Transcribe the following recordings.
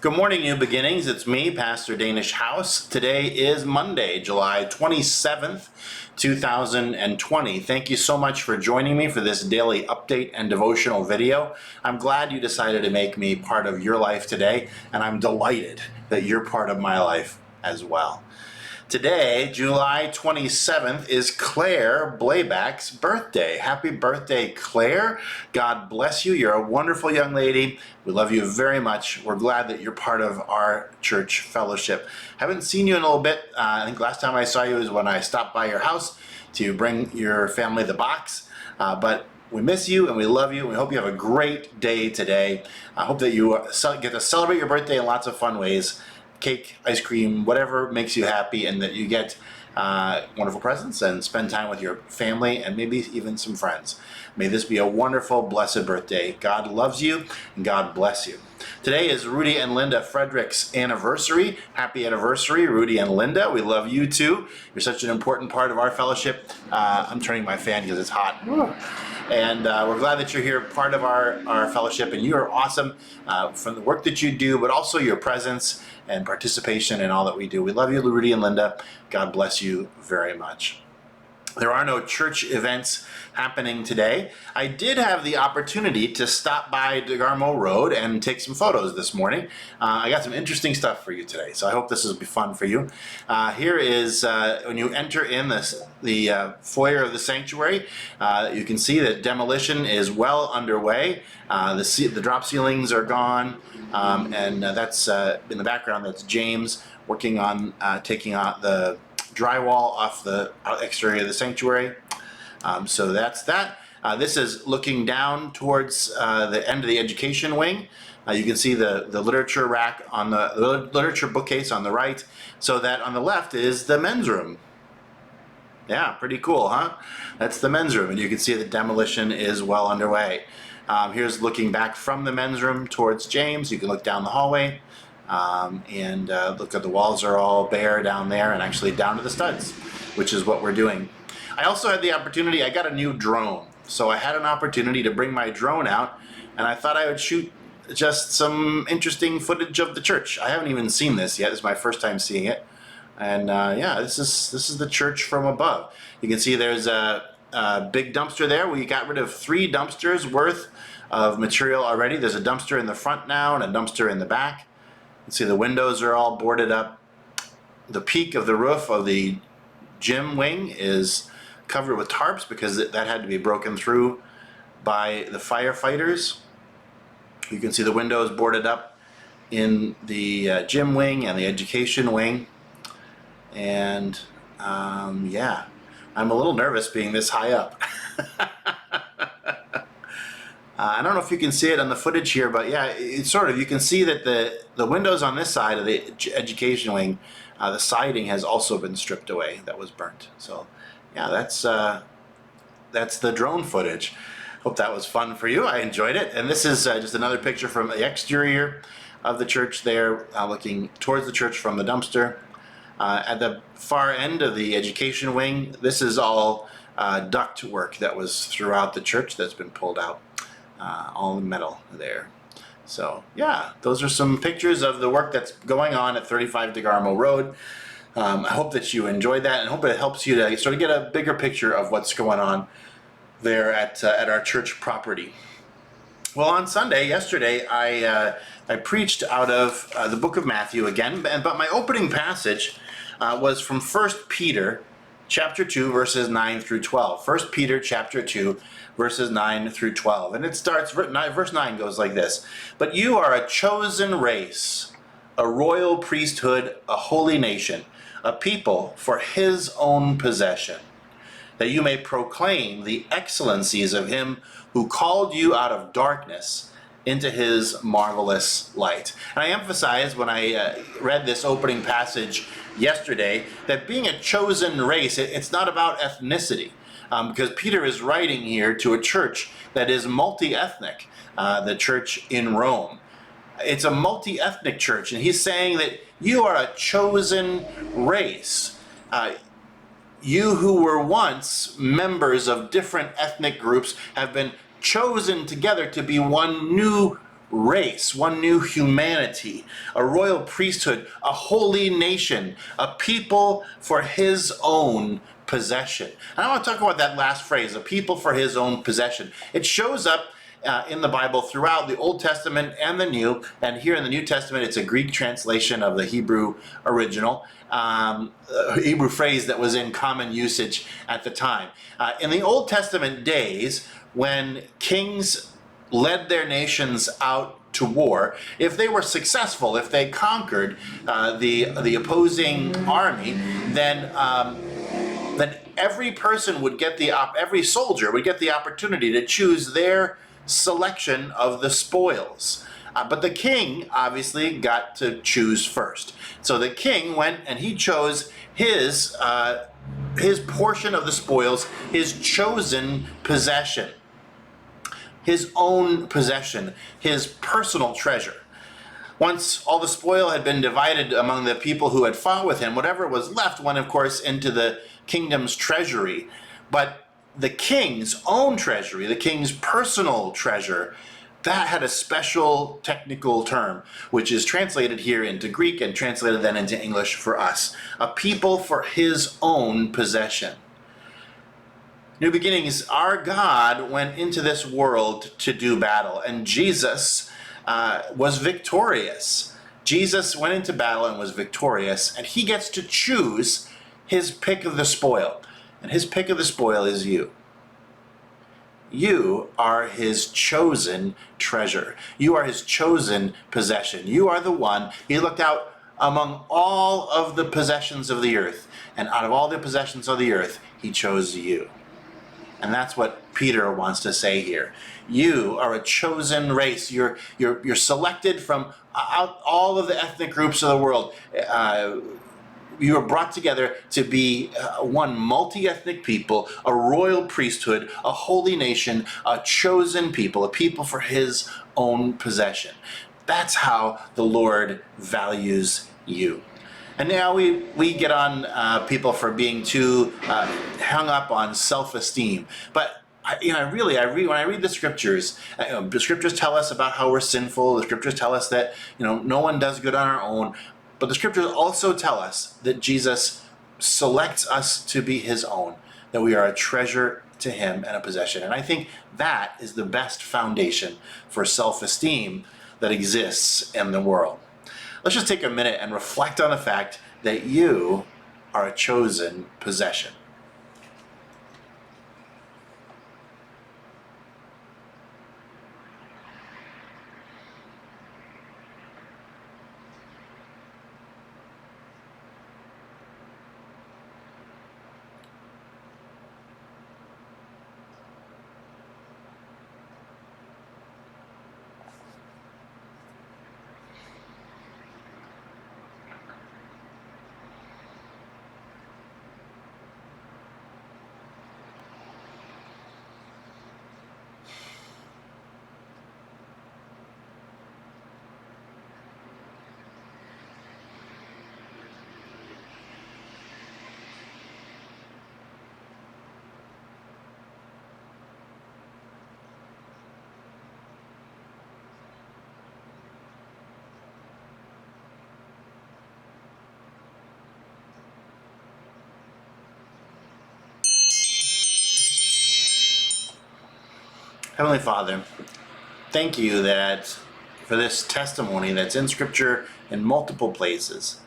Good morning, New Beginnings. It's me, Pastor Danish House. Today is Monday, July 27th, 2020. Thank you so much for joining me for this daily update and devotional video. I'm glad you decided to make me part of your life today, and I'm delighted that you're part of my life as well. Today, July 27th, is Claire Blayback's birthday. Happy birthday, Claire. God bless you. You're a wonderful young lady. We love you very much. We're glad that you're part of our church fellowship. Haven't seen you in a little bit. I think last time I saw you was when I stopped by your house to bring your family the box. But we miss you and we love you. We hope you have a great day today. I hope that you get to celebrate your birthday in lots of fun ways. Cake, ice cream, whatever makes you happy, and that you get wonderful presents and spend time with your family and maybe even some friends. May this be a wonderful, blessed birthday. God loves you and God bless you. Today is Rudy and Linda Frederick's anniversary. Happy anniversary, Rudy and Linda. We love you too. You're such an important part of our fellowship. I'm turning my fan because it's hot. And we're glad that you're here, part of our fellowship, and you are awesome from the work that you do, but also your presence and participation in all that we do. We love you, Rudy and Linda. God bless you very much. There are no church events happening today. I did have the opportunity to stop by DeGarmo Rd and take some photos this morning. I got some interesting stuff for you today, so I hope this will be fun for you. Here is when you enter in the foyer of the sanctuary. You can see that demolition is well underway. The drop ceilings are gone, and that's in the background. That's James working on taking out the drywall off the exterior of the sanctuary. So that's that. This is looking down towards the end of the education wing. You can see the literature rack on the literature bookcase on the right. So that on the left is the men's room. Yeah, pretty cool, huh? That's the men's room, and you can see the demolition is well underway. Here's looking back from the men's room towards James. You can look down the hallway. And look at the walls are all bare down there and actually down to the studs, which is what we're doing. I also had the opportunity, I got a new drone. So I had an opportunity to bring my drone out, and I thought I would shoot just some interesting footage of the church. I haven't even seen this yet. This is my first time seeing it. And yeah, this is the church from above. You can see there's a big dumpster there. We got rid of 3 dumpsters worth of material already. There's a dumpster in the front now and a dumpster in the back. You can see the windows are all boarded up. The peak of the roof of the gym wing is covered with tarps because that had to be broken through by the firefighters. You can see the windows boarded up in the gym wing and the education wing. And yeah, I'm a little nervous being this high up. I don't know if you can see it on the footage here, but yeah, it's sort of, you can see that the windows on this side of the education wing, the siding has also been stripped away. That was burnt. So yeah, that's the drone footage. Hope that was fun for you. I enjoyed it. And this is just another picture from the exterior of the church there, looking towards the church from the dumpster. At the far end of the education wing, this is all duct work that was throughout the church that's been pulled out. All metal there. So yeah, those are some pictures of the work that's going on at 35 DeGarmo Rd. I hope that you enjoyed that, and hope it helps you to sort of get a bigger picture of what's going on there at our church property. Well, on Sunday, yesterday, I preached out of the book of Matthew again, but my opening passage was from 1 Peter chapter 2, verses 9 through 12. 1 Peter chapter 2, verses 9 through 12. And it starts, verse 9 goes like this. But you are a chosen race, a royal priesthood, a holy nation, a people for his own possession, that you may proclaim the excellencies of him who called you out of darkness into his marvelous light. And I emphasized when I read this opening passage yesterday that being a chosen race, it's not about ethnicity. Because Peter is writing here to a church that is multi-ethnic, the church in Rome. It's a multi-ethnic church, and he's saying that you are a chosen race. You who were once members of different ethnic groups have been chosen together to be one new race, one new humanity, a royal priesthood, a holy nation, a people for his own possession. And I want to talk about that last phrase, a people for his own possession. It shows up in the Bible throughout the Old Testament and the New, and here in the New Testament it's a Greek translation of the Hebrew original, Hebrew phrase that was in common usage at the time. In the Old Testament days, when kings led their nations out to war, if they were successful, if they conquered the opposing army, then every person would get every soldier would get the opportunity to choose their selection of the spoils. But the king obviously got to choose first. So the king went and he chose his portion of the spoils, his chosen possession, his own possession, his personal treasure. Once all the spoil had been divided among the people who had fought with him, whatever was left went, of course, into the kingdom's treasury. But the king's own treasury, the king's personal treasure, that had a special technical term, which is translated here into Greek and translated then into English for us. A people for his own possession. New beginnings, our God went into this world to do battle, and Jesus was victorious. Jesus went into battle and was victorious, and he gets to choose his pick of the spoil. And his pick of the spoil is you. You are his chosen treasure. You are his chosen possession. You are the one. He looked out among all of the possessions of the earth, and out of all the possessions of the earth, he chose you. And that's what Peter wants to say here. You are a chosen race. You're selected from out all of the ethnic groups of the world. You are brought together to be one multi-ethnic people, a royal priesthood, a holy nation, a chosen people, a people for his own possession. That's how the Lord values you. And now we get on people for being too hung up on self-esteem. But when I read the scriptures tell us about how we're sinful. The scriptures tell us that no one does good on our own. But the scriptures also tell us that Jesus selects us to be his own, that we are a treasure to him and a possession. And I think that is the best foundation for self-esteem that exists in the world. Let's just take a minute and reflect on the fact that you are a chosen possession. Heavenly Father, thank you for this testimony that's in Scripture in multiple places,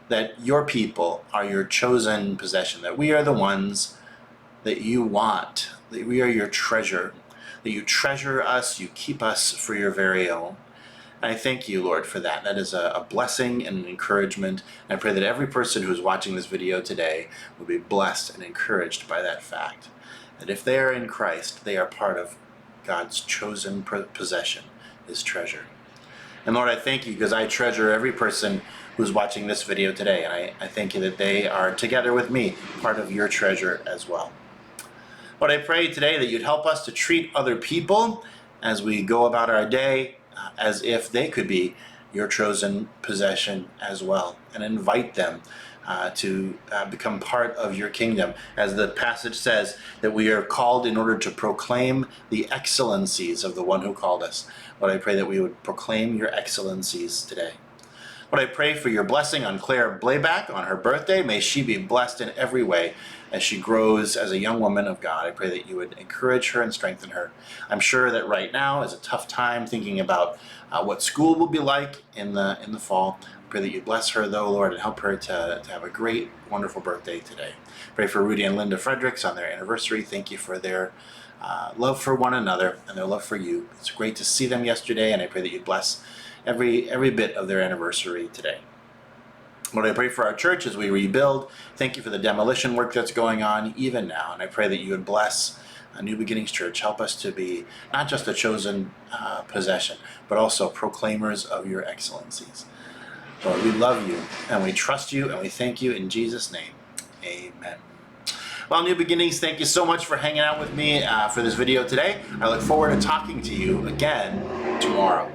that your people are your chosen possession, that we are the ones that you want, that we are your treasure, that you treasure us, you keep us for your very own. And I thank you, Lord, for that. That is a blessing and an encouragement. And I pray that every person who's watching this video today will be blessed and encouraged by that fact. That if they are in Christ, they are part of God's chosen possession, his treasure. And Lord, I thank you because I treasure every person who's watching this video today. And I thank you that they are, together with me, part of your treasure as well. Lord, I pray today that you'd help us to treat other people as we go about our day as if they could be your chosen possession as well, and invite them to become part of your kingdom. As the passage says, that we are called in order to proclaim the excellencies of the one who called us. Lord, I pray that we would proclaim your excellencies today. Lord, I pray for your blessing on Claire Blayback on her birthday. May she be blessed in every way as she grows as a young woman of God. I pray that you would encourage her and strengthen her. I'm sure that right now is a tough time thinking about what school will be like in the fall. I pray that you bless her, though, Lord, and help her to have a great, wonderful birthday today. Pray for Rudy and Linda Fredericks on their anniversary. Thank you for their love for one another and their love for you. It's great to see them yesterday, and I pray that you bless every bit of their anniversary today. Lord, I pray for our church as we rebuild. Thank you for the demolition work that's going on even now, and I pray that you would bless New Beginnings Church. Help us to be not just a chosen possession, but also proclaimers of your excellencies. Lord, we love you, and we trust you, and we thank you in Jesus' name. Amen. Well, New Beginnings, thank you so much for hanging out with me for this video today. I look forward to talking to you again tomorrow.